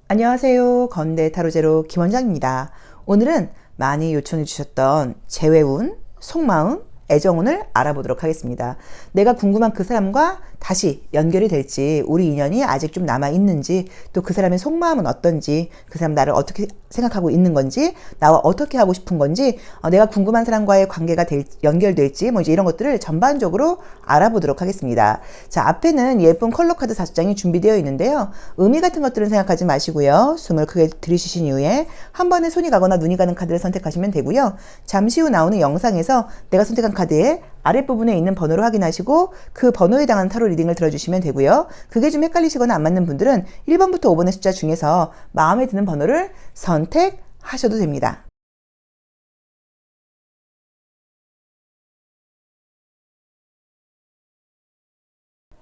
안녕하세요. 건대 타로제로 김원장입니다. 오늘은 많이 요청해 주셨던 재회운, 속마음, 애정운을 알아보도록 하겠습니다. 내가 궁금한 그 사람과 다시 연결이 될지, 우리 인연이 아직 좀 남아있는지, 또 그 사람의 속마음은 어떤지, 그 사람 나를 어떻게 생각하고 있는 건지, 나와 어떻게 하고 싶은 건지, 내가 궁금한 사람과의 관계가 연결될지, 이제 이런 것들을 전반적으로 알아보도록 하겠습니다. 자, 앞에는 예쁜 컬러 카드 5장이 준비되어 있는데요. 의미 같은 것들은 생각하지 마시고요. 숨을 크게 들이쉬신 이후에 한 번에 손이 가거나 눈이 가는 카드를 선택하시면 되고요. 잠시 후 나오는 영상에서 내가 선택한 카드의 아랫부분에 있는 번호를 확인하시고 그 번호에 해당하는 타로 리딩을 들어주시면 되고요. 그게 좀 헷갈리시거나 안 맞는 분들은 1번부터 5번의 숫자 중에서 마음에 드는 번호를 선택하셔도 됩니다.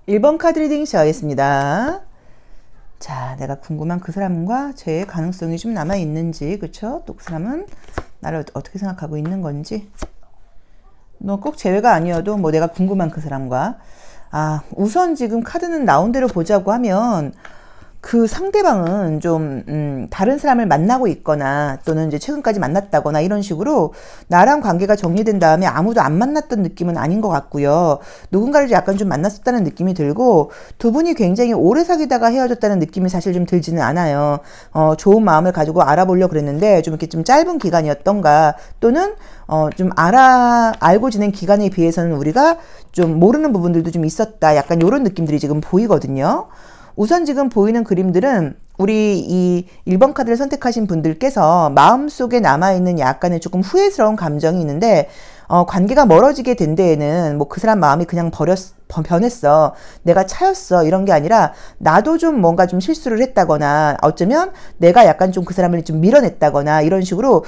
(1번) 카드 리딩 시작하겠습니다. 자, 내가 궁금한 그 사람과 제 가능성이 좀 남아있는지, 그쵸? 또 그 사람은 나를 어떻게 생각하고 있는 건지, 꼭 재회가 아니어도 내가 궁금한 그 사람과, 우선 지금 카드는 나온 대로 보자고 하면 그 상대방은 좀 다른 사람을 만나고 있거나 또는 이제 최근까지 만났다거나 이런 식으로 나랑 관계가 정리된 다음에 아무도 안 만났던 느낌은 아닌 것 같고요. 누군가를 약간 좀 만났었다는 느낌이 들고, 두 분이 굉장히 오래 사귀다가 헤어졌다는 느낌이 사실 좀 들지는 않아요. 좋은 마음을 가지고 알아보려고 그랬는데 좀 이렇게 좀 짧은 기간이었던가, 또는 좀 알고 지낸 기간에 비해서는 우리가 좀 모르는 부분들도 좀 있었다, 약간 이런 느낌들이 지금 보이거든요. 우선 지금 보이는 그림들은 우리 이 1번 카드를 선택하신 분들께서 마음속에 남아있는 약간의 조금 후회스러운 감정이 있는데, 관계가 멀어지게 된 데에는 그 사람 마음이 그냥 변했어, 내가 차였어, 이런 게 아니라 나도 좀 뭔가 좀 실수를 했다거나, 어쩌면 내가 약간 좀 그 사람을 좀 밀어냈다거나, 이런 식으로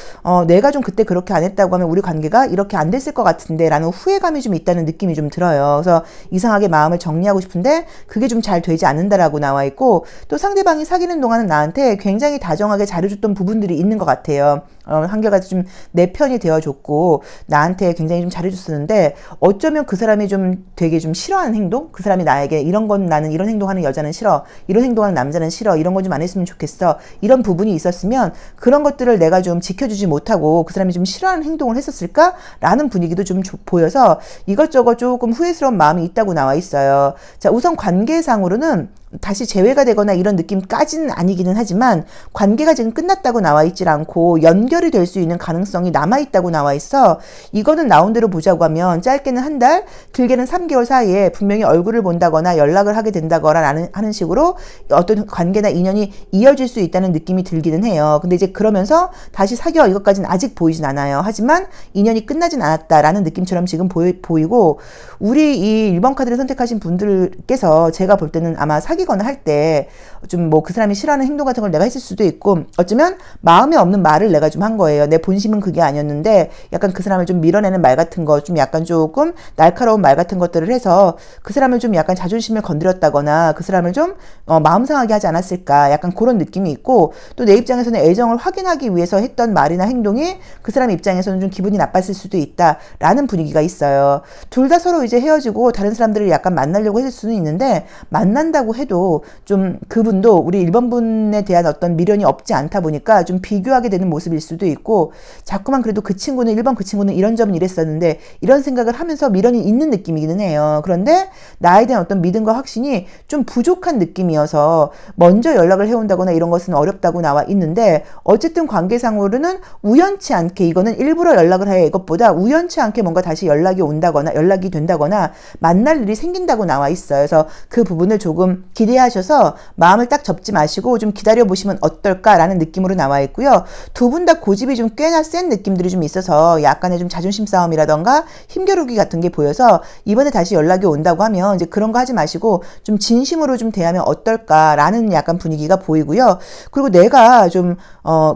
내가 좀 그때 그렇게 안 했다고 하면 우리 관계가 이렇게 안 됐을 것 같은데 라는 후회감이 좀 있다는 느낌이 좀 들어요. 그래서 이상하게 마음을 정리하고 싶은데 그게 좀 잘 되지 않는다라고 나와 있고, 또 상대방이 사귀는 동안은 나한테 굉장히 다정하게 잘해줬던 부분들이 있는 것 같아요. 한결같이 좀 내 편이 되어줬고 나한테 굉장히 좀 잘해줬었는데, 어쩌면 그 사람이 좀 되게 좀 싫어하는 행동, 그 사람이 나에게 이런 건, 나는 이런 행동하는 여자는 싫어, 이런 행동하는 남자는 싫어, 이런 건 좀 안 했으면 좋겠어, 이런 부분이 있었으면 그런 것들을 내가 좀 지켜주지 못하고 그 사람이 좀 싫어하는 행동을 했었을까? 라는 분위기도 좀 보여서 이것저것 조금 후회스러운 마음이 있다고 나와 있어요. 자, 우선 관계상으로는 다시 재회가 되거나 이런 느낌까지는 아니기는 하지만 관계가 지금 끝났다고 나와 있질 않고 연결이 될 수 있는 가능성이 남아있다고 나와 있어. 이거는 나온 대로 보자고 하면 짧게는 한 달, 길게는 3개월 사이에 분명히 얼굴을 본다거나 연락을 하게 된다거나 하는 식으로 어떤 관계나 인연이 이어질 수 있다는 느낌이 들기는 해요. 근데 이제 그러면서 다시 사귀어, 이것까지는 아직 보이진 않아요. 하지만 인연이 끝나진 않았다라는 느낌처럼 지금 보이고, 우리 이 1번 카드를 선택하신 분들께서 제가 볼 때는 아마 사귀거나 할 때 좀 그 사람이 싫어하는 행동 같은 걸 내가 했을 수도 있고, 어쩌면 마음에 없는 말을 내가 좀 한 거예요. 내 본심은 그게 아니었는데 약간 그 사람을 좀 밀어내는 말 같은 거, 좀 약간 조금 날카로운 말 같은 것들을 해서 그 사람을 좀 약간 자존심을 건드렸다거나 그 사람을 좀 마음 상하게 하지 않았을까, 약간 그런 느낌이 있고, 또 내 입장에서는 애정을 확인하기 위해서 했던 말이나 행동이 그 사람 입장에서는 좀 기분이 나빴을 수도 있다라는 분위기가 있어요. 둘 다 서로 이제 헤어지고 다른 사람들을 약간 만나려고 했을 수는 있는데, 만난다고 해도 좀 그분도 우리 1번 분에 대한 어떤 미련이 없지 않다 보니까 좀 비교하게 되는 모습일 수도 있고, 자꾸만 그래도 그 친구는 1번 그 친구는 이런 점은 이랬었는데 이런 생각을 하면서 미련이 있는 느낌이기는 해요. 그런데 나에 대한 어떤 믿음과 확신이 좀 부족한 느낌이어서 먼저 연락을 해온다거나 이런 것은 어렵다고 나와 있는데, 어쨌든 관계상으로는 우연치 않게, 이거는 일부러 연락을 해 이것보다 우연치 않게 뭔가 다시 연락이 된다거나 만날 일이 생긴다고 나와 있어요. 그래서 그 부분을 조금 기대하셔서 마음을 딱 접지 마시고 좀 기다려보시면 어떨까라는 느낌으로 나와 있고요. 두 분 다 고집이 좀 꽤나 센 느낌들이 좀 있어서 약간의 좀 자존심 싸움이라던가 힘겨루기 같은 게 보여서 이번에 다시 연락이 온다고 하면 이제 그런 거 하지 마시고 좀 진심으로 좀 대하면 어떨까라는 약간 분위기가 보이고요. 그리고 내가 좀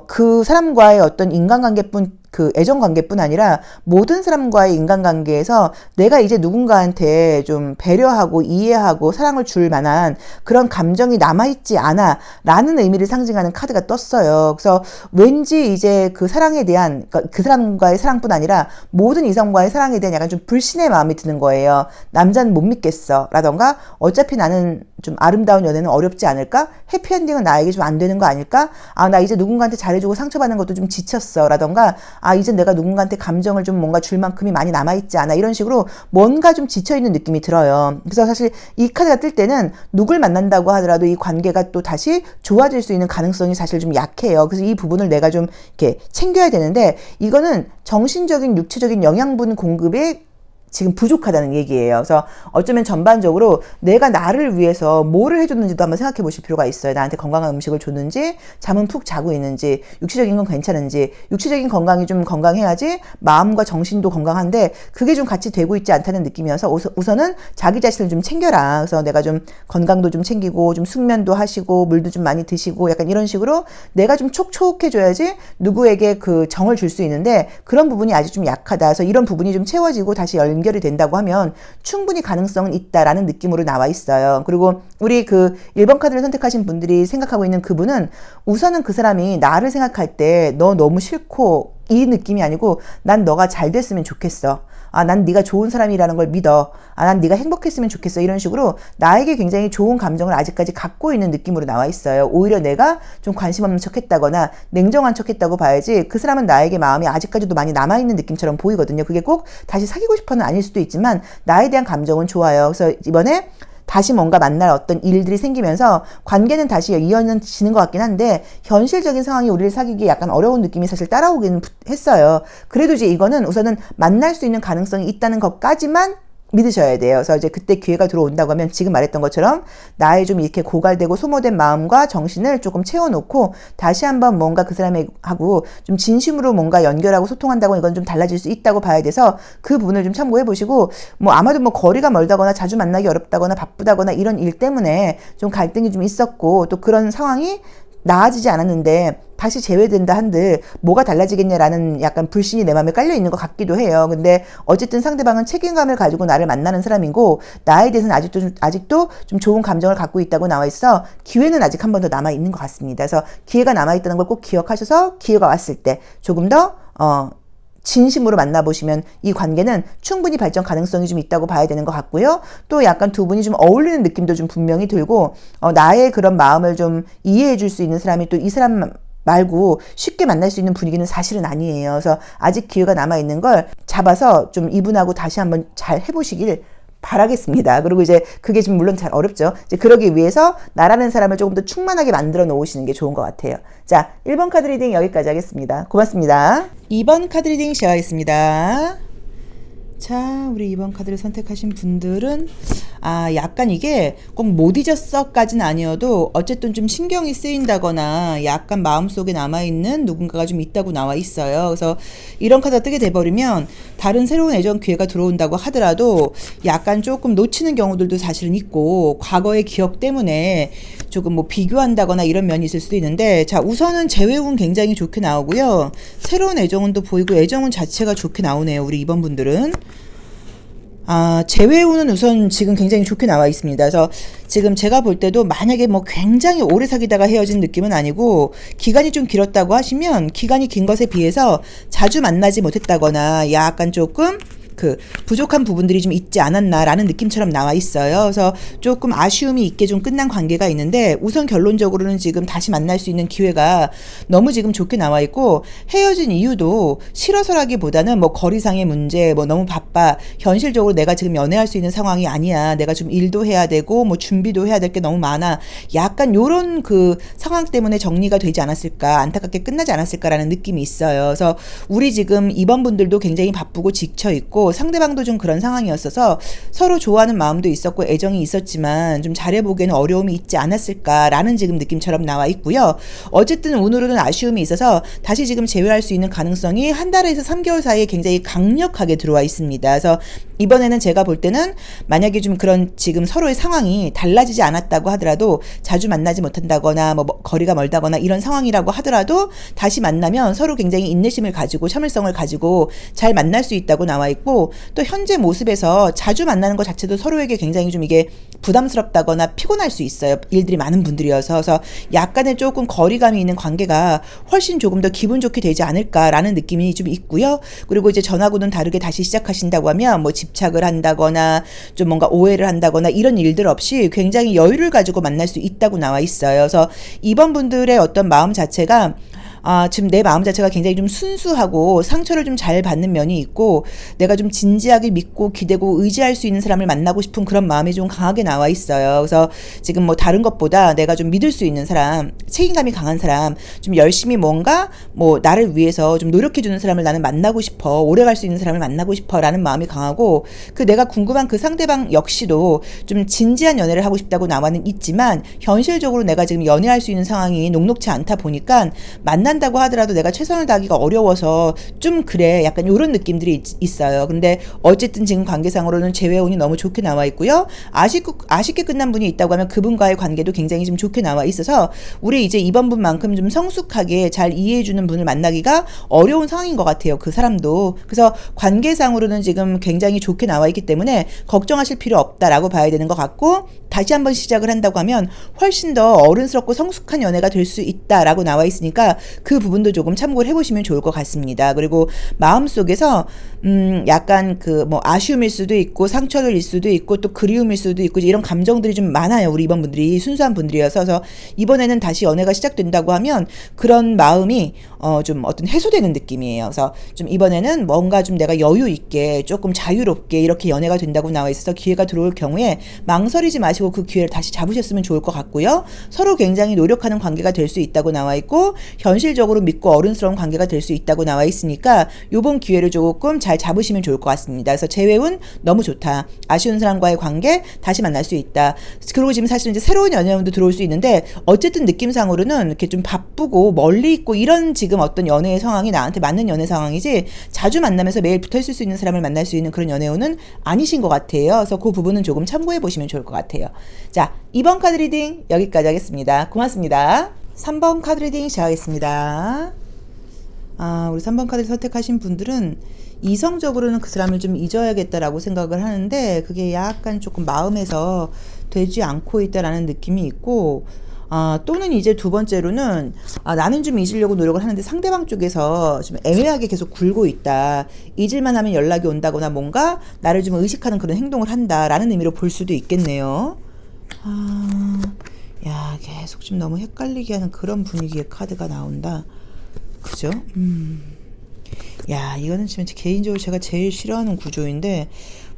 그 사람과의 어떤 인간관계뿐, 그 애정관계뿐 아니라 모든 사람과의 인간관계에서 내가 이제 누군가한테 좀 배려하고 이해하고 사랑을 줄 만한 그런 감정이 남아있지 않아 라는 의미를 상징하는 카드가 떴어요. 그래서 왠지 이제 그 사랑에 대한, 그러니까 그 사람과의 사랑뿐 아니라 모든 이성과의 사랑에 대한 약간 좀 불신의 마음이 드는 거예요. 남자는 못 믿겠어 라던가, 어차피 나는 좀 아름다운 연애는 어렵지 않을까? 해피엔딩은 나에게 좀 안 되는 거 아닐까? 아, 나 이제 누군가한테 잘해주고 상처받는 것도 좀 지쳤어. 라던가, 아, 이제 내가 누군가한테 감정을 좀 뭔가 줄 만큼이 많이 남아있지 않아. 이런 식으로 뭔가 좀 지쳐있는 느낌이 들어요. 그래서 사실 이 카드가 뜰 때는 누굴 만난다고 하더라도 이 관계가 또 다시 좋아질 수 있는 가능성이 사실 좀 약해요. 그래서 이 부분을 내가 좀 이렇게 챙겨야 되는데, 이거는 정신적인, 육체적인 영양분 공급에 지금 부족하다는 얘기예요. 그래서 어쩌면 전반적으로 내가 나를 위해서 뭐를 해줬는지도 한번 생각해 보실 필요가 있어요. 나한테 건강한 음식을 줬는지, 잠은 푹 자고 있는지, 육체적인 건 괜찮은지. 육체적인 건강이 좀 건강해야지 마음과 정신도 건강한데 그게 좀 같이 되고 있지 않다는 느낌이어서 우선은 자기 자신을 좀 챙겨라. 그래서 내가 좀 건강도 좀 챙기고 좀 숙면도 하시고 물도 좀 많이 드시고 약간 이런 식으로 내가 좀 촉촉해줘야지 누구에게 그 정을 줄 수 있는데 그런 부분이 아직 좀 약하다. 그래서 이런 부분이 좀 채워지고 다시 연결이 된다고 하면 충분히 가능성은 있다라는 느낌으로 나와 있어요. 그리고 우리 그 1번 카드를 선택하신 분들이 생각하고 있는 그분은 우선은 그 사람이 나를 생각할 때 너 너무 싫고 이 느낌이 아니고 난 너가 잘 됐으면 좋겠어. 아, 난 네가 좋은 사람이라는 걸 믿어. 아, 난 네가 행복했으면 좋겠어. 이런 식으로 나에게 굉장히 좋은 감정을 아직까지 갖고 있는 느낌으로 나와 있어요. 오히려 내가 좀 관심 없는 척했다거나 냉정한 척했다고 봐야지 그 사람은 나에게 마음이 아직까지도 많이 남아있는 느낌처럼 보이거든요. 그게 꼭 다시 사귀고 싶어는 아닐 수도 있지만 나에 대한 감정은 좋아요. 그래서 이번에 다시 뭔가 만날 어떤 일들이 생기면서 관계는 다시 이어지는 것 같긴 한데 현실적인 상황이 우리를 사귀기 약간 어려운 느낌이 사실 따라오긴 했어요. 그래도 이제 이거는 우선은 만날 수 있는 가능성이 있다는 것까지만 믿으셔야 돼요. 그래서 이제 그때 기회가 들어온다고 하면 지금 말했던 것처럼 나의 좀 이렇게 고갈되고 소모된 마음과 정신을 조금 채워놓고 다시 한번 뭔가 그 사람하고 좀 진심으로 뭔가 연결하고 소통한다고 이건 좀 달라질 수 있다고 봐야 돼서 그 부분을 좀 참고해 보시고 뭐 아마도 뭐 거리가 멀다거나 자주 만나기 어렵다거나 바쁘다거나 이런 일 때문에 좀 갈등이 좀 있었고 또 그런 상황이 나아지지 않았는데 다시 재회된다 한들 뭐가 달라지겠냐라는 약간 불신이 내 마음에 깔려 있는 것 같기도 해요. 근데 어쨌든 상대방은 책임감을 가지고 나를 만나는 사람이고 나에 대해서는 아직도 좀 좋은 감정을 갖고 있다고 나와 있어 기회는 아직 한 번 더 남아 있는 것 같습니다. 그래서 기회가 남아 있다는 걸 꼭 기억하셔서 기회가 왔을 때 조금 더 진심으로 만나보시면 이 관계는 충분히 발전 가능성이 좀 있다고 봐야 되는 것 같고요. 또 약간 두 분이 좀 어울리는 느낌도 좀 분명히 들고 나의 그런 마음을 좀 이해해 줄 수 있는 사람이 또 이 사람 말고 쉽게 만날 수 있는 분위기는 사실은 아니에요. 그래서 아직 기회가 남아있는 걸 잡아서 좀 이분하고 다시 한번 잘 해보시길 바라겠습니다. 그리고 이제 그게 좀 물론 잘 어렵죠. 이제 그러기 위해서 나라는 사람을 조금 더 충만하게 만들어 놓으시는 게 좋은 것 같아요. 자, 1번 카드 리딩 여기까지 하겠습니다. 고맙습니다. 2번 카드 리딩 시작하겠습니다. 자, 우리 2번 카드를 선택하신 분들은 약간 이게 꼭 못 잊었어까지는 아니어도 어쨌든 좀 신경이 쓰인다거나 약간 마음속에 남아있는 누군가가 좀 있다고 나와 있어요. 그래서 이런 카드가 뜨게 돼버리면 다른 새로운 애정 기회가 들어온다고 하더라도 약간 조금 놓치는 경우들도 사실은 있고 과거의 기억 때문에 조금 뭐 비교한다거나 이런 면이 있을 수도 있는데 자, 우선은 재회운 굉장히 좋게 나오고요. 새로운 애정은 또 보이고 애정운 자체가 좋게 나오네요. 우리 2번 분들은. 재회운은 우선 지금 굉장히 좋게 나와 있습니다. 그래서 지금 제가 볼 때도 만약에 뭐 굉장히 오래 사귀다가 헤어진 느낌은 아니고 기간이 좀 길었다고 하시면 기간이 긴 것에 비해서 자주 만나지 못했다거나 약간 조금 부족한 부분들이 좀 있지 않았나라는 느낌처럼 나와 있어요. 그래서 조금 아쉬움이 있게 좀 끝난 관계가 있는데 우선 결론적으로는 지금 다시 만날 수 있는 기회가 너무 지금 좋게 나와 있고 헤어진 이유도 싫어서라기보다는 뭐 거리상의 문제, 뭐 너무 바빠, 현실적으로 내가 지금 연애할 수 있는 상황이 아니야, 내가 좀 일도 해야 되고 뭐 준비도 해야 될 게 너무 많아, 약간 요런 상황 때문에 정리가 되지 않았을까, 안타깝게 끝나지 않았을까라는 느낌이 있어요. 그래서 우리 지금 2번 분들도 굉장히 바쁘고 지쳐 있고 상대방도 좀 그런 상황이었어서 서로 좋아하는 마음도 있었고 애정이 있었지만 좀 잘해보기에는 어려움이 있지 않았을까라는 지금 느낌처럼 나와 있고요. 어쨌든 운으로는 아쉬움이 있어서 다시 지금 재회할 수 있는 가능성이 한 달에서 3개월 사이에 굉장히 강력하게 들어와 있습니다. 그래서 이번에는 제가 볼 때는 만약에 좀 그런 지금 서로의 상황이 달라지지 않았다고 하더라도 자주 만나지 못한다거나 뭐 거리가 멀다거나 이런 상황이라고 하더라도 다시 만나면 서로 굉장히 인내심을 가지고 참을성을 가지고 잘 만날 수 있다고 나와 있고 또 현재 모습에서 자주 만나는 것 자체도 서로에게 굉장히 좀 이게 부담스럽다거나 피곤할 수 있어요. 일들이 많은 분들이어서. 그래서 약간의 조금 거리감이 있는 관계가 훨씬 조금 더 기분 좋게 되지 않을까라는 느낌이 좀 있고요. 그리고 이제 전하고는 다르게 다시 시작하신다고 하면 뭐 집착을 한다거나 좀 뭔가 오해를 한다거나 이런 일들 없이 굉장히 여유를 가지고 만날 수 있다고 나와 있어요. 그래서 이번 분들의 어떤 마음 자체가 지금 내 마음 자체가 굉장히 좀 순수하고 상처를 좀 잘 받는 면이 있고 내가 좀 진지하게 믿고 기대고 의지할 수 있는 사람을 만나고 싶은 그런 마음이 좀 강하게 나와 있어요. 그래서 지금 뭐 다른 것보다 내가 좀 믿을 수 있는 사람, 책임감이 강한 사람, 좀 열심히 뭔가 뭐 나를 위해서 좀 노력해주는 사람을 나는 만나고 싶어, 오래 갈 수 있는 사람을 만나고 싶어 라는 마음이 강하고, 그 내가 궁금한 그 상대방 역시도 좀 진지한 연애를 하고 싶다고 나와는 있지만 현실적으로 내가 지금 연애할 수 있는 상황이 녹록지 않다 보니까 만난다고 하더라도 내가 최선을 다하기가 어려워서 좀 그래, 약간 이런 느낌들이 있어요. 근데 어쨌든 지금 관계상으로는 재회운이 너무 좋게 나와 있고요. 아쉽게 끝난 분이 있다고 하면 그분과의 관계도 굉장히 좀 좋게 나와 있어서 우리 이제 이번 분만큼 좀 성숙하게 잘 이해해주는 분을 만나기가 어려운 상황인 것 같아요. 그 사람도. 그래서 관계상으로는 지금 굉장히 좋게 나와 있기 때문에 걱정하실 필요 없다라고 봐야 되는 것 같고, 다시 한번 시작을 한다고 하면 훨씬 더 어른스럽고 성숙한 연애가 될 수 있다라고 나와 있으니까 그 부분도 조금 참고를 해보시면 좋을 것 같습니다. 그리고 마음속에서 약간 그 뭐 아쉬움일 수도 있고 상처일 수도 있고 또 그리움일 수도 있고 이런 감정들이 좀 많아요. 우리 이번 분들이 순수한 분들이어서. 그래서 이번에는 다시 연애가 시작된다고 하면 그런 마음이 좀 어떤 해소되는 느낌이에요. 그래서 좀 이번에는 뭔가 좀 내가 여유 있게 조금 자유롭게 이렇게 연애가 된다고 나와 있어서 기회가 들어올 경우에 망설이지 마시고 그 기회를 다시 잡으셨으면 좋을 것 같고요. 서로 굉장히 노력하는 관계가 될 수 있다고 나와 있고 현실적으로 믿고 어른스러운 관계가 될 수 있다고 나와 있으니까 요번 기회를 조금 잘 잡으시면 좋을 것 같습니다. 그래서 재회운 너무 좋다. 아쉬운 사람과의 관계 다시 만날 수 있다. 그리고 지금 사실은 이제 새로운 연애운도 들어올 수 있는데 어쨌든 느낌상으로는 이렇게 좀 바쁘고 멀리 있고 이런 지금 어떤 연애의 상황이 나한테 맞는 연애 상황이지 자주 만나면서 매일 붙어 있을 수 있는 사람을 만날 수 있는 그런 연애운은 아니신 것 같아요. 그래서 그 부분은 조금 참고해 보시면 좋을 것 같아요. 자, 2번 카드 리딩 여기까지 하겠습니다. 고맙습니다. 3번 카드 리딩 시작하겠습니다. 우리 3번 카드를 선택하신 분들은 이성적으로는 그 사람을 좀 잊어야겠다라고 생각을 하는데 그게 약간 조금 마음에서 되지 않고 있다라는 느낌이 있고, 또는 이제 두 번째로는 나는 좀 잊으려고 노력을 하는데 상대방 쪽에서 좀 애매하게 계속 굴고 있다. 잊을만 하면 연락이 온다거나 뭔가 나를 좀 의식하는 그런 행동을 한다라는 의미로 볼 수도 있겠네요. 야, 계속 좀 너무 헷갈리게 하는 그런 분위기의 카드가 나온다. 그죠? 야, 이거는 지금 개인적으로 제가 제일 싫어하는 구조인데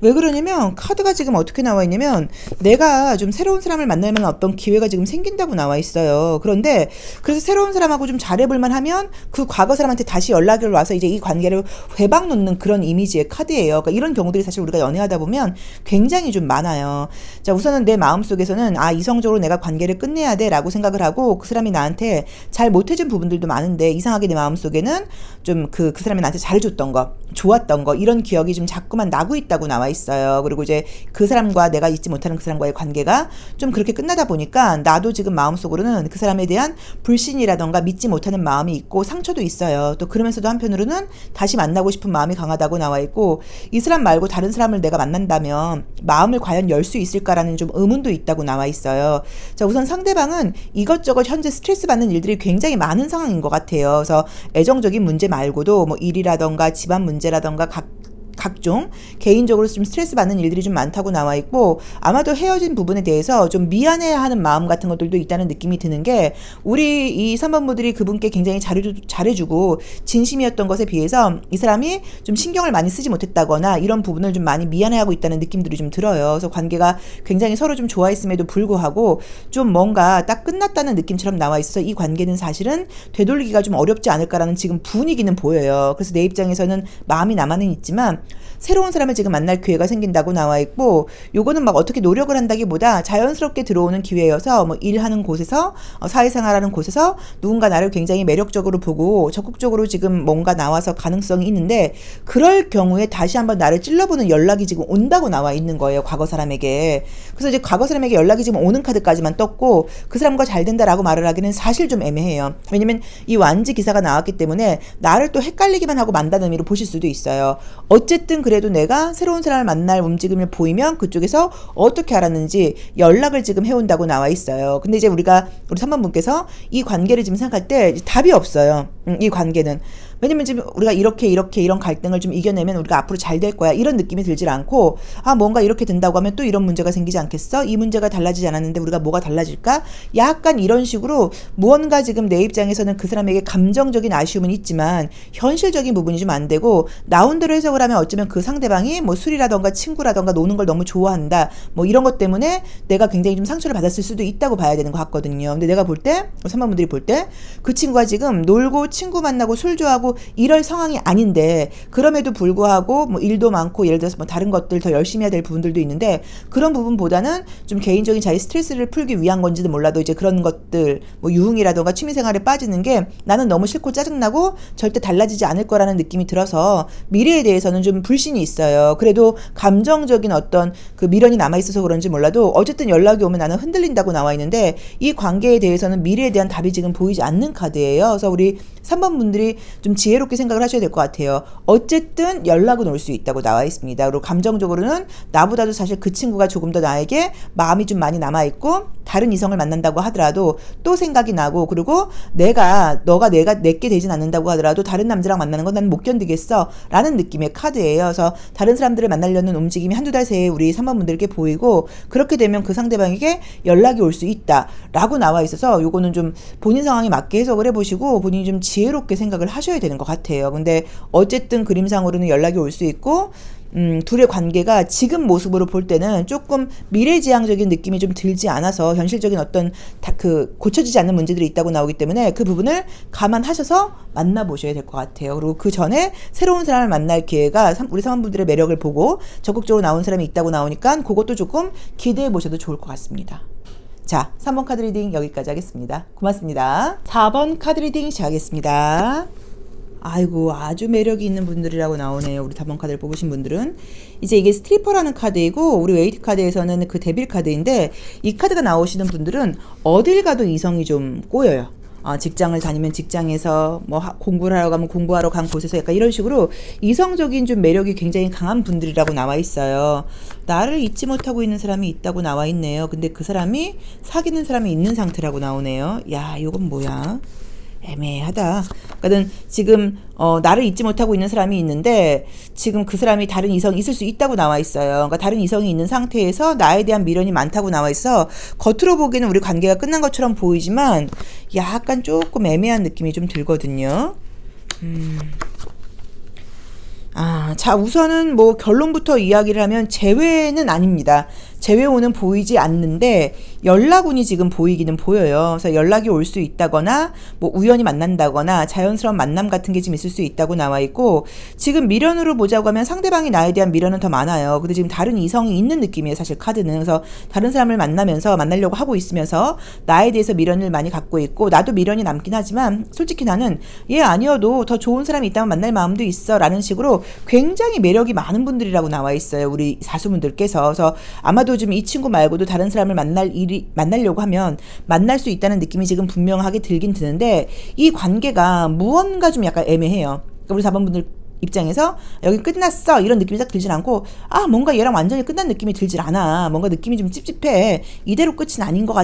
왜 그러냐면 카드가 지금 어떻게 나와 있냐면 내가 좀 새로운 사람을 만날 만한 어떤 기회가 지금 생긴다고 나와 있어요. 그런데 그래서 새로운 사람하고 좀 잘해볼만 하면 그 과거 사람한테 다시 연락이 와서 이제 이 관계를 회방 놓는 그런 이미지의 카드예요. 그러니까 이런 경우들이 사실 우리가 연애하다 보면 굉장히 좀 많아요. 자, 우선은 내 마음속에서는 이성적으로 내가 관계를 끝내야 돼 라고 생각을 하고 그 사람이 나한테 잘 못해준 부분들도 많은데 이상하게 내 마음속에는 좀 그 사람이 나한테 잘해줬던 거, 좋았던 거 이런 기억이 좀 자꾸만 나고 있다고 나와 있어요. 그리고 이제 그 사람과 내가 잊지 못하는 그 사람과의 관계가 좀 그렇게 끝나다 보니까 나도 지금 마음속으로는 그 사람에 대한 불신이라던가 믿지 못하는 마음이 있고 상처도 있어요. 또 그러면서도 한편으로는 다시 만나고 싶은 마음이 강하다고 나와 있고 이 사람 말고 다른 사람을 내가 만난다면 마음을 과연 열 수 있을까라는 좀 의문도 있다고 나와 있어요. 자, 우선 상대방은 이것저것 현재 스트레스 받는 일들이 굉장히 많은 상황인 것 같아요. 그래서 애정적인 문제 말고도 뭐 일이라던가 집안 문제라던가 각종 개인적으로 좀 스트레스 받는 일들이 좀 많다고 나와 있고 아마도 헤어진 부분에 대해서 좀 미안해하는 마음 같은 것들도 있다는 느낌이 드는 게 우리 이 3번 분들이 그분께 굉장히 잘해주고 진심이었던 것에 비해서 이 사람이 좀 신경을 많이 쓰지 못했다거나 이런 부분을 좀 많이 미안해하고 있다는 느낌들이 좀 들어요. 그래서 관계가 굉장히 서로 좀 좋아했음에도 불구하고 좀 뭔가 딱 끝났다는 느낌처럼 나와 있어서 이 관계는 사실은 되돌리기가 좀 어렵지 않을까라는 지금 분위기는 보여요. 그래서 내 입장에서는 마음이 남아는 있지만 새로운 사람을 지금 만날 기회가 생긴다고 나와 있고 요거는 막 어떻게 노력을 한다기보다 자연스럽게 들어오는 기회여서 뭐 일하는 곳에서 사회생활하는 곳에서 누군가 나를 굉장히 매력적으로 보고 적극적으로 지금 뭔가 나와서 가능성이 있는데 그럴 경우에 다시 한번 나를 찔러보는 연락이 지금 온다고 나와 있는 거예요. 과거 사람에게. 그래서 이제 과거 사람에게 연락이 지금 오는 카드까지만 떴고 그 사람과 잘 된다라고 말을 하기는 사실 좀 애매해요. 왜냐면 이 완지 기사가 나왔기 때문에 나를 또 헷갈리기만 하고 만다는 의미로 보실 수도 있어요. 어쨌든 그래도 내가 새로운 사람을 만날 움직임을 보이면 그쪽에서 어떻게 알았는지 연락을 지금 해온다고 나와 있어요. 근데 이제 우리 3번 분께서 이 관계를 지금 생각할 때 답이 없어요. 이 관계는. 왜냐면 지금 우리가 이렇게 이런 갈등을 좀 이겨내면 우리가 앞으로 잘 될 거야. 이런 느낌이 들질 않고, 아, 뭔가 이렇게 된다고 하면 또 이런 문제가 생기지 않겠어? 이 문제가 달라지지 않았는데 우리가 뭐가 달라질까? 약간 이런 식으로 무언가 지금 내 입장에서는 그 사람에게 감정적인 아쉬움은 있지만 현실적인 부분이 좀 안 되고, 나온 대로 해석을 하면 어쩌면 그 상대방이 뭐 술이라던가 친구라던가 노는 걸 너무 좋아한다. 뭐 이런 것 때문에 내가 굉장히 좀 상처를 받았을 수도 있다고 봐야 되는 것 같거든요. 근데 내가 볼 때, 3번분들이 볼 때 그 친구가 지금 놀고 친구 만나고 술 좋아하고 이럴 상황이 아닌데, 그럼에도 불구하고 뭐 일도 많고 예를 들어서 뭐 다른 것들 더 열심히 해야 될 부분들도 있는데, 그런 부분보다는 좀 개인적인 자기 스트레스를 풀기 위한 건지도 몰라도 이제 그런 것들 뭐 유흥이라던가 취미생활에 빠지는 게 나는 너무 싫고 짜증나고 절대 달라지지 않을 거라는 느낌이 들어서 미래에 대해서는 좀 불신이 있어요. 그래도 감정적인 어떤 그 미련이 남아있어서 그런지 몰라도 어쨌든 연락이 오면 나는 흔들린다고 나와 있는데, 이 관계에 대해서는 미래에 대한 답이 지금 보이지 않는 카드예요. 그래서 우리 3번 분들이 좀 지혜롭게 생각을 하셔야 될 것 같아요. 어쨌든 연락은 올 수 있다고 나와 있습니다. 그리고 감정적으로는 나보다도 사실 그 친구가 조금 더 나에게 마음이 좀 많이 남아있고, 다른 이성을 만난다고 하더라도 또 생각이 나고, 그리고 너가 내게 되진 않는다고 하더라도 다른 남자랑 만나는 건 난 못 견디겠어 라는 느낌의 카드예요. 그래서 다른 사람들을 만나려는 움직임이 한두 달 새에 우리 3번 분들께 보이고, 그렇게 되면 그 상대방에게 연락이 올 수 있다 라고 나와 있어서 요거는 좀 본인 상황에 맞게 해석을 해보시고 본인이 좀 지혜롭게 생각을 하셔야 되는 것 같아요. 근데 어쨌든 그림상으로는 연락이 올 수 있고, 둘의 관계가 지금 모습으로 볼 때는 조금 미래지향적인 느낌이 좀 들지 않아서 현실적인 어떤 그 고쳐지지 않는 문제들이 있다고 나오기 때문에 그 부분을 감안하셔서 만나보셔야 될 것 같아요. 그리고 그 전에 새로운 사람을 만날 기회가 우리 사원분들의 매력을 보고 적극적으로 나온 사람이 있다고 나오니까 그것도 조금 기대해 보셔도 좋을 것 같습니다. 자, 3번 카드 리딩 여기까지 하겠습니다. 고맙습니다. 4번 카드 리딩 시작하겠습니다. 아이고, 아주 매력이 있는 분들이라고 나오네요. 우리 4번 카드를 뽑으신 분들은. 이제 이게 스트리퍼라는 카드이고, 우리 웨이트 카드에서는 그 데빌 카드인데, 이 카드가 나오시는 분들은 어딜 가도 이성이 좀 꼬여요. 직장을 다니면 직장에서, 뭐 공부를 하러 가면 공부하러 간 곳에서 약간 이런 식으로 이성적인 좀 매력이 굉장히 강한 분들이라고 나와 있어요. 나를 잊지 못하고 있는 사람이 있다고 나와 있네요. 근데 그 사람이 사귀는 사람이 있는 상태라고 나오네요. 야, 이건 뭐야? 애매하다. 그러니까 지금 나를 잊지 못하고 있는 사람이 있는데, 지금 그 사람이 다른 이성이 있을 수 있다고 나와 있어요. 그러니까 다른 이성이 있는 상태에서 나에 대한 미련이 많다고 나와 있어. 겉으로 보기에는 우리 관계가 끝난 것처럼 보이지만 약간 조금 애매한 느낌이 좀 들거든요. 자, 우선은 뭐 결론부터 이야기를 하면 재회는 아닙니다. 재회운은 보이지 않는데 연락운이 지금 보이기는 보여요. 그래서 연락이 올 수 있다거나 뭐 우연히 만난다거나 자연스러운 만남 같은 게 지금 있을 수 있다고 나와 있고, 지금 미련으로 보자고 하면 상대방이 나에 대한 미련은 더 많아요. 근데 지금 다른 이성이 있는 느낌이에요, 사실 카드는. 그래서 다른 사람을 만나려고 하고 있으면서 나에 대해서 미련을 많이 갖고 있고, 나도 미련이 남긴 하지만 솔직히 나는 얘 아니어도 더 좋은 사람이 있다면 만날 마음도 있어 라는 식으로 굉장히 매력이 많은 분들이라고 나와 있어요, 우리 사수분들께서. 그래서 아마도 좀 이 친구 말고도 다른 사람을 만나려고 하면 만날 수 있다는 느낌이 지금 분명하게 들긴 드는데, 이 관계가 무언가 좀 약간 애매해요. 우리 4번 분들 입장에서 여기 끝났어 이런 느낌이 딱 들진 않고, 뭔가 얘랑 완전히 끝난 느낌이 들질 않아. 뭔가 느낌이 좀 찝찝해. 이대로 끝은 아닌 것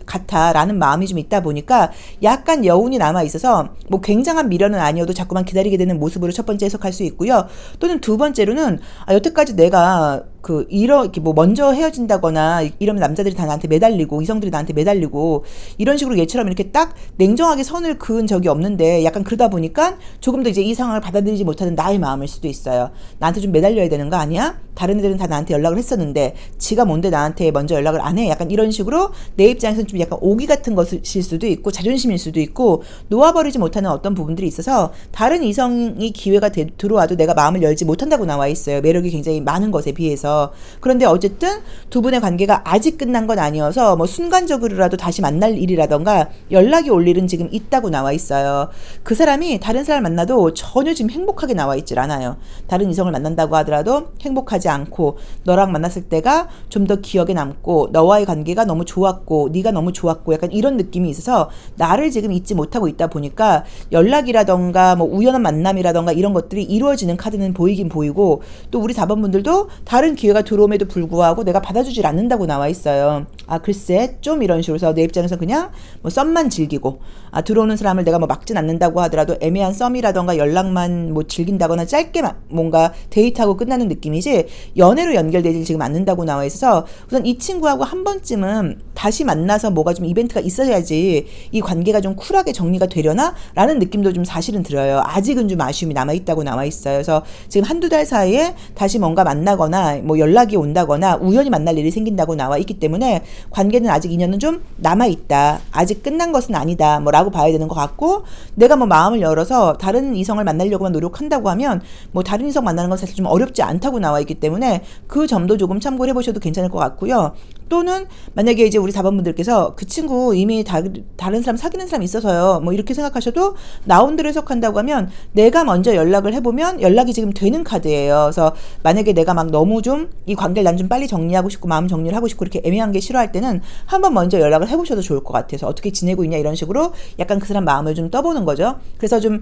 같아 라는 마음이 좀 있다 보니까 약간 여운이 남아 있어서 뭐 굉장한 미련은 아니어도 자꾸만 기다리게 되는 모습으로 첫 번째 해석할 수 있고요. 또는 두 번째로는 여태까지 내가 이렇게 뭐 먼저 헤어진다거나 이러면 남자들이 다 나한테 매달리고 이성들이 나한테 매달리고 이런 식으로 얘처럼 이렇게 딱 냉정하게 선을 그은 적이 없는데, 약간 그러다 보니까 조금 더 이제 이 상황을 받아들이지 못하는 나의 마음일 수도 있어요. 나한테 좀 매달려야 되는 거 아니야? 다른 애들은 다 나한테 연락을 했었는데 지가 뭔데 나한테 먼저 연락을 안 해? 약간 이런 식으로 내 입장에서는 좀 약간 오기 같은 것일 수도 있고 자존심일 수도 있고 놓아버리지 못하는 어떤 부분들이 있어서 다른 이성이 기회가 들어와도 내가 마음을 열지 못한다고 나와 있어요. 매력이 굉장히 많은 것에 비해서. 그런데 어쨌든 두 분의 관계가 아직 끝난 건 아니어서 뭐 순간적으로라도 다시 만날 일이라던가 연락이 올 일은 지금 있다고 나와 있어요. 그 사람이 다른 사람을 만나도 전혀 지금 행복하게 나와 있질 않아요. 다른 이성을 만난다고 하더라도 행복하지 않고, 너랑 만났을 때가 좀 더 기억에 남고 너와의 관계가 너무 좋았고 네가 너무 좋았고 약간 이런 느낌이 있어서 나를 지금 잊지 못하고 있다 보니까 연락이라던가 뭐 우연한 만남이라던가 이런 것들이 이루어지는 카드는 보이긴 보이고, 또 우리 4번 분들도 다른 기회가 들어옴에도 불구하고 내가 받아주질 않는다고 나와 있어요. 아, 글쎄, 좀 이런 식으로 해서 내 입장에서 그냥 뭐 썸만 즐기고, 아, 들어오는 사람을 내가 뭐 막진 않는다고 하더라도 애매한 썸이라던가 연락만 뭐 즐긴다거나 짧게 뭔가 데이트하고 끝나는 느낌이지 연애로 연결되지 지금 않는다고 나와 있어서 우선 이 친구하고 한 번쯤은 다시 만나서 뭐가 좀 이벤트가 있어야지 이 관계가 좀 쿨하게 정리가 되려나? 라는 느낌도 좀 사실은 들어요. 아직은 좀 아쉬움이 남아있다고 나와 있어요. 그래서 지금 한두 달 사이에 다시 뭔가 만나거나 뭐 연락이 온다거나 우연히 만날 일이 생긴다고 나와 있기 때문에 관계는 아직 인연은 좀 남아있다. 아직 끝난 것은 아니다. 뭐라고 봐야 되는 것 같고, 내가 뭐 마음을 열어서 다른 이성을 만나려고만 노력한다고 하면 뭐 다른 이성 만나는 건 사실 좀 어렵지 않다고 나와 있기 때문에 그 점도 조금 참고를 해보셔도 괜찮을 것 같고요. 또는 만약에 이제 우리 4번분들께서 그 친구 이미 다른 사람 사귀는 사람이 있어서요, 뭐 이렇게 생각하셔도 나온 대로 해석한다고 하면 내가 먼저 연락을 해보면 연락이 지금 되는 카드예요. 그래서 만약에 내가 막 너무 좀 이 관계를 난 좀 빨리 정리하고 싶고 마음 정리를 하고 싶고 이렇게 애매한 게 싫어할 때는 한번 먼저 연락을 해보셔도 좋을 것 같아서 어떻게 지내고 있냐 이런 식으로 약간 그 사람 마음을 좀 떠보는 거죠. 그래서 좀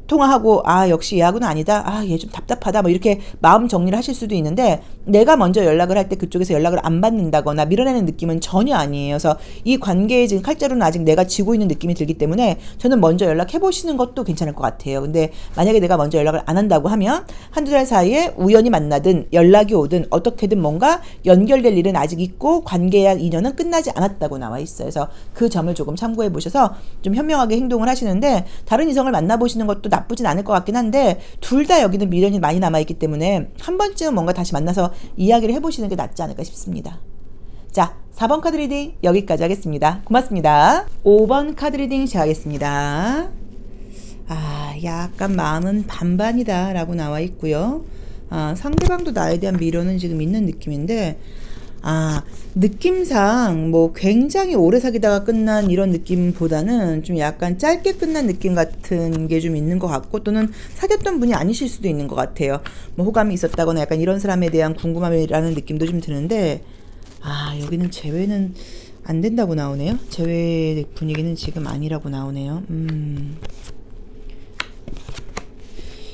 통화하고 아 역시 얘하고는 아니다, 아 얘 좀 답답하다, 뭐 이렇게 마음 정리를 하실 수도 있는데 내가 먼저 연락을 할 때 그쪽에서 연락을 안 받는다거나 밀어내는 느낌은 전혀 아니에요. 그래서 이 관계에 지금 칼자루는 아직 내가 쥐고 있는 느낌이 들기 때문에 저는 먼저 연락해 보시는 것도 괜찮을 것 같아요. 근데 만약에 내가 먼저 연락을 안 한다고 하면 한두 달 사이에 우연히 만나든 연락이 오든 어떻게든 뭔가 연결될 일은 아직 있고 관계야 인연은 끝나지 않았다고 나와 있어요. 그래서 그 점을 조금 참고해 보셔서 좀 현명하게 행동을 하시는데 다른 이성을 만나보시는 것도 나쁘진 않을 것 같긴 한데 둘 다 여기는 미련이 많이 남아있기 때문에 한 번쯤 뭔가 다시 만나서 이야기를 해보시는 게 낫지 않을까 싶습니다. 자, 4번 카드 리딩 여기까지 하겠습니다. 고맙습니다. 5번 카드 리딩 시작하겠습니다. 아, 약간 마음은 반반이다 라고 나와 있고요. 아, 상대방도 나에 대한 미련은 지금 있는 느낌인데, 아, 느낌상 뭐 굉장히 오래 사귀다가 끝난 이런 느낌보다는 좀 약간 짧게 끝난 느낌 같은 게 좀 있는 것 같고, 또는 사귀었던 분이 아니실 수도 있는 것 같아요. 뭐 호감이 있었다거나 약간 이런 사람에 대한 궁금함이라는 느낌도 좀 드는데, 아, 여기는 재회는 안 된다고 나오네요. 재회 분위기는 지금 아니라고 나오네요.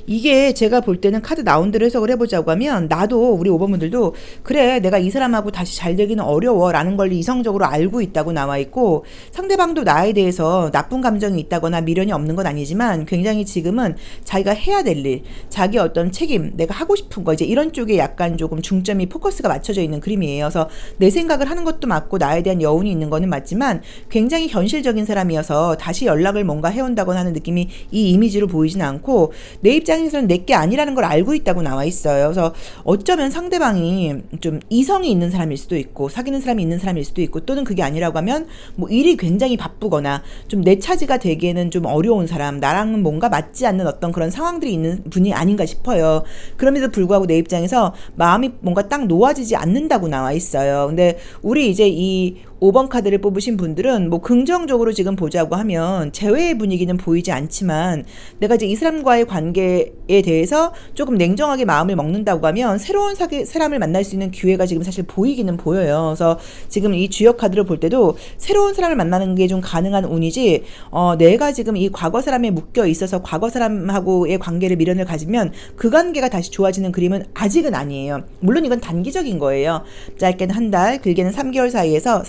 이게 제가 볼 때는 카드 나온 대로 해석을 해보자고 하면 나도 우리 5번분들도 그래 내가 이 사람하고 다시 잘 되기는 어려워 라는 걸 이성적으로 알고 있다고 나와 있고, 상대방도 나에 대해서 나쁜 감정이 있다거나 미련이 없는 건 아니지만 굉장히 지금은 자기가 해야 될 일, 자기 어떤 책임, 내가 하고 싶은 거 이제 이런 쪽에 약간 조금 중점이 포커스가 맞춰져 있는 그림이에요. 그래서 내 생각을 하는 것도 맞고 나에 대한 여운이 있는 거는 맞지만 굉장히 현실적인 사람이어서 다시 연락을 뭔가 해온다거나 하는 느낌이 이 이미지로 보이진 않고, 내 입장에서는 내게 아니라는 걸 알고 있다고 나와 있어요. 그래서 어쩌면 상대방이 좀 이성이 있는 사람일 수도 있고 사귀는 사람이 있는 사람일 수도 있고, 또는 그게 아니라고 하면 뭐 일이 굉장히 바쁘거나 좀 내 차지가 되기에는 좀 어려운 사람, 나랑은 뭔가 맞지 않는 어떤 그런 상황들이 있는 분이 아닌가 싶어요. 그럼에도 불구하고 내 입장에서 마음이 뭔가 딱 놓아지지 않는다고 나와 있어요. 근데 우리 이제 이 5번 카드를 뽑으신 분들은 뭐 긍정적으로 지금 보자고 하면 재회의 분위기는 보이지 않지만 내가 이제 이 사람과의 관계에 대해서 조금 냉정하게 마음을 먹는다고 하면 새로운 사람을 만날 수 있는 기회가 지금 사실 보이기는 보여요. 그래서 지금 이 주역 카드를 볼 때도 새로운 사람을 만나는 게 좀 가능한 운이지, 내가 지금 이 과거 사람에 묶여 있어서 과거 사람하고의 관계를 미련을 가지면 그 관계가 다시 좋아지는 그림은 아직은 아니에요. 물론 이건 단기적인 거예요. 짧게는 한 달, 길게는 3개월 사이여서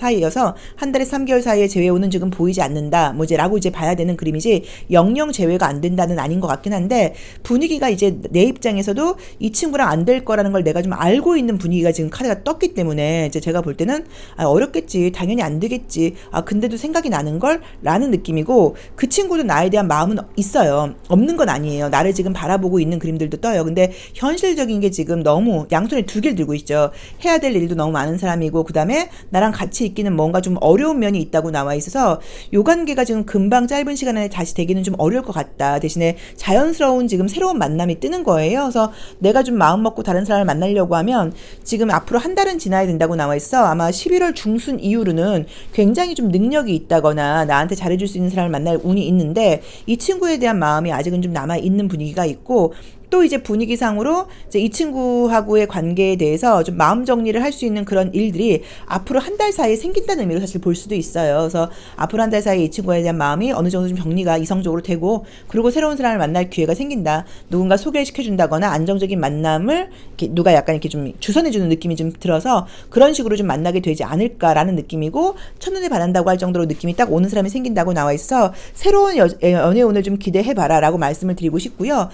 한 달에 3개월 사이에 재회 오는 지금 보이지 않는다. 뭐 이제라고 이제 봐야 되는 그림이지 영영 재회가 안 된다는 아닌 것 같긴 한데, 분위기가 이제 내 입장에서도 이 친구랑 안 될 거라는 걸 내가 좀 알고 있는 분위기가 지금 카드가 떴기 때문에 이제 제가 볼 때는 아, 어렵겠지, 당연히 안 되겠지, 아 근데도 생각이 나는 걸 라는 느낌이고, 그 친구도 나에 대한 마음은 있어요. 없는 건 아니에요. 나를 지금 바라보고 있는 그림들도 떠요. 근데 현실적인 게 지금 너무 양손에 두 개를 들고 있죠. 해야 될 일도 너무 많은 사람이고, 그 다음에 나랑 같이 있기는 뭔가 좀 어려운 면이 있다고 나와 있어서 요 관계가 지금 금방 짧은 시간 안에 다시 되기는 좀 어려울 것 같다. 대신에 자연스러운 지금 새로운 만남이 뜨는 거예요. 그래서 내가 좀 마음 먹고 다른 사람을 만나려고 하면 지금 앞으로 한 달은 지나야 된다고 나와 있어. 아마 11월 중순 이후로는 굉장히 좀 능력이 있다거나 나한테 잘해줄 수 있는 사람을 만날 운이 있는데, 이 친구에 대한 마음이 아직은 좀 남아있는 분위기가 있고, 또 이제 분위기상으로 이제 이 친구하고의 관계에 대해서 좀 마음 정리를 할 수 있는 그런 일들이 앞으로 한 달 사이에 생긴다는 의미로 사실 볼 수도 있어요. 그래서 앞으로 한 달 사이에 이 친구에 대한 마음이 어느 정도 좀 정리가 이성적으로 되고, 그리고 새로운 사람을 만날 기회가 생긴다. 누군가 소개시켜준다거나 안정적인 만남을 이렇게 누가 약간 이렇게 좀 주선해주는 느낌이 좀 들어서 그런 식으로 좀 만나게 되지 않을까라는 느낌이고, 첫눈에 반한다고 할 정도로 느낌이 딱 오는 사람이 생긴다고 나와 있어서 새로운 연애운을 좀 기대해봐라 라고 말씀을 드리고 싶고요.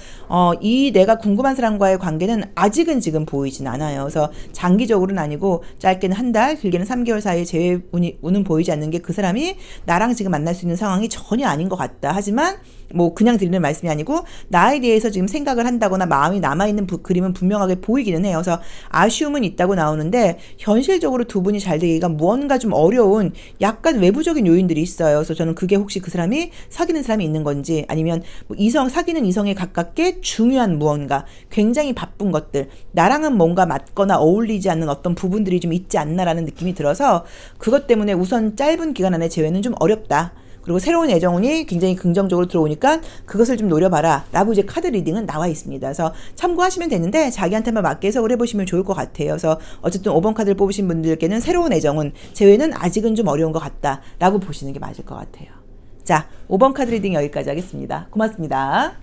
이 내가 궁금한 사람과의 관계는 아직은 지금 보이진 않아요. 그래서 장기적으로는 아니고 짧게는 한 달, 길게는 3개월 사이에 재운은 보이지 않는 게 그 사람이 나랑 지금 만날 수 있는 상황이 전혀 아닌 것 같다. 하지만 뭐 그냥 드리는 말씀이 아니고 나에 대해서 지금 생각을 한다거나 마음이 남아있는 그림은 분명하게 보이기는 해요. 그래서 아쉬움은 있다고 나오는데 현실적으로 두 분이 잘 되기가 무언가 좀 어려운 약간 외부적인 요인들이 있어요. 그래서 저는 그게 혹시 그 사람이 사귀는 사람이 있는 건지, 아니면 뭐 사귀는 이성에 가깝게 중요한 무언가, 굉장히 바쁜 것들, 나랑은 뭔가 맞거나 어울리지 않는 어떤 부분들이 좀 있지 않나라는 느낌이 들어서 그것 때문에 우선 짧은 기간 안에 재회는 좀 어렵다. 그리고 새로운 애정운이 굉장히 긍정적으로 들어오니까 그것을 좀 노려봐라 라고 이제 카드 리딩은 나와 있습니다. 그래서 참고하시면 되는데 자기한테만 맞게 해석을 해보시면 좋을 것 같아요. 그래서 어쨌든 5번 카드를 뽑으신 분들께는 새로운 애정운, 재회는 아직은 좀 어려운 것 같다 라고 보시는 게 맞을 것 같아요. 자, 5번 카드 리딩 여기까지 하겠습니다. 고맙습니다.